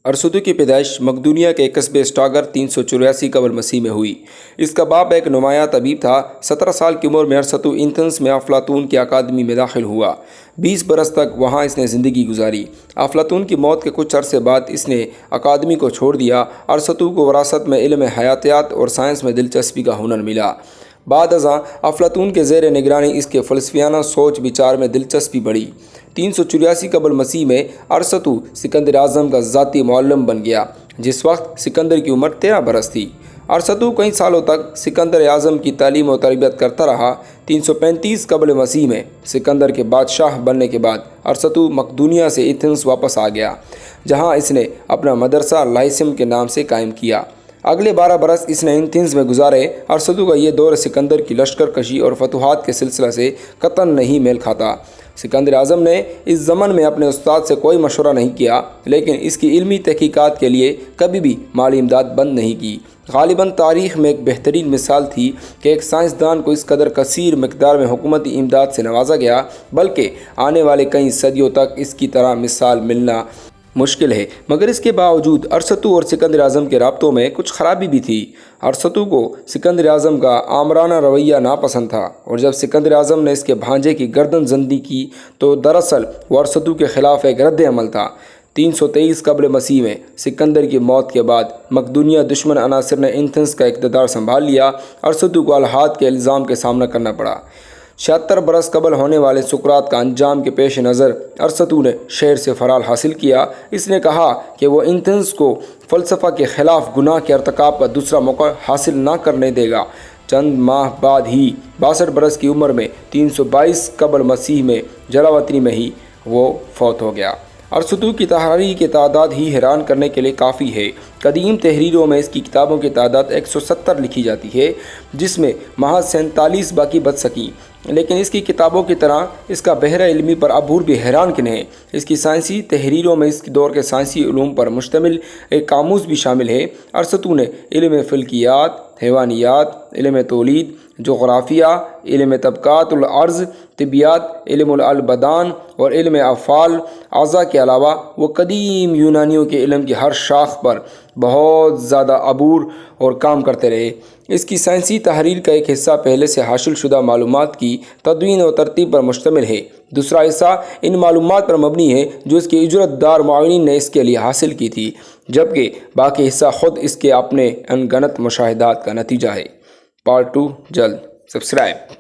ارسطو کی پیدائش مقدونیہ کے قصبے اسٹاگر 384 قبل مسیح میں ہوئی۔ اس کا باپ ایک نمایاں طبیب تھا۔ 17 سال کی عمر میں ارسطو ایتھنز میں افلاطون کی اکادمی میں داخل ہوا۔ 20 برس تک وہاں اس نے زندگی گزاری۔ افلاطون کی موت کے کچھ عرصے بعد اس نے اکادمی کو چھوڑ دیا۔ ارسطو کو وراثت میں علم حیاتیات اور سائنس میں دلچسپی کا ہنر ملا۔ بعد ازاں افلاطون کے زیر نگرانی اس کے فلسفیانہ سوچ بچار میں دلچسپی بڑھی۔ 384 قبل مسیح میں ارسطو سکندر اعظم کا ذاتی معلم بن گیا، جس وقت سکندر کی عمر 13 برس تھی۔ ارسطو کئی سالوں تک سکندر اعظم کی تعلیم و تربیت کرتا رہا۔ 335 قبل مسیح میں سکندر کے بادشاہ بننے کے بعد ارسطو مقدونیہ سے ایتھنز واپس آ گیا، جہاں اس نے اپنا مدرسہ لائسم کے نام سے قائم کیا۔ اگلے 12 برس اس نے ایتھنز میں گزارے۔ ارسطو کا یہ دور سکندر کی لشکر کشی اور فتوحات کے سلسلہ سے قطعاً نہیں میل کھاتا۔ سکندر اعظم نے اس ضمن میں اپنے استاد سے کوئی مشورہ نہیں کیا، لیکن اس کی علمی تحقیقات کے لیے کبھی بھی مالی امداد بند نہیں کی۔ غالباً تاریخ میں ایک بہترین مثال تھی کہ ایک سائنسدان کو اس قدر کثیر مقدار میں حکومتی امداد سے نوازا گیا، بلکہ آنے والے کئی صدیوں تک اس کی طرح مثال ملنا مشکل ہے۔ مگر اس کے باوجود ارسطو اور سکندر اعظم کے رابطوں میں کچھ خرابی بھی تھی۔ ارسطو کو سکندر اعظم کا آمرانہ رویہ ناپسند تھا، اور جب سکندر اعظم نے اس کے بھانجے کی گردن زندی کی تو دراصل وہ ارسطو کے خلاف ایک رد عمل تھا۔ 323 قبل مسیح میں سکندر کی موت کے بعد مقدونیہ دشمن عناصر نے ایتھنز کا اقتدار سنبھال لیا۔ ارسطو کو الحاد کے الزام کے سامنا کرنا پڑا۔ 76 برس قبل ہونے والے سقراط کا انجام کے پیش نظر ارسطو نے شہر سے فرار حاصل کیا۔ اس نے کہا کہ وہ ایتھنز کو فلسفہ کے خلاف گناہ کے ارتکاب کا دوسرا موقع حاصل نہ کرنے دے گا۔ چند ماہ بعد ہی 62 برس کی عمر میں 322 قبل مسیح میں جلاوطنی میں ہی وہ فوت ہو گیا۔ ارسطو کی تحریر کی تعداد ہی حیران کرنے کے لیے کافی ہے۔ قدیم تحریروں میں اس کی کتابوں کی تعداد 170 لکھی جاتی ہے، جس میں محض 47 باقی بچ سکیں، لیکن اس کی کتابوں کی طرح اس کا بحر علمی پر عبور بھی حیران کن ہے۔ اس کی سائنسی تحریروں میں اس دور کے سائنسی علوم پر مشتمل ایک قاموس بھی شامل ہے۔ ارسطو نے علم فلکیات، حیوانیات، علم تولید، جغرافیہ، علم طبقات الارض، طبیعیات، علم البدان اور علم افعال اعضاء کے علاوہ وہ قدیم یونانیوں کے علم کی ہر شاخ پر بہت زیادہ عبور اور کام کرتے رہے۔ اس کی سائنسی تحریر کا ایک حصہ پہلے سے حاصل شدہ معلومات کی تدوین و ترتیب پر مشتمل ہے۔ دوسرا حصہ ان معلومات پر مبنی ہے جو اس کے اجرت دار معاونین نے اس کے لیے حاصل کی تھی، جبکہ باقی حصہ خود اس کے اپنے ان گنت مشاہدات کا نتیجہ ہے۔ پارٹ 2 جلد۔ سبسکرائب۔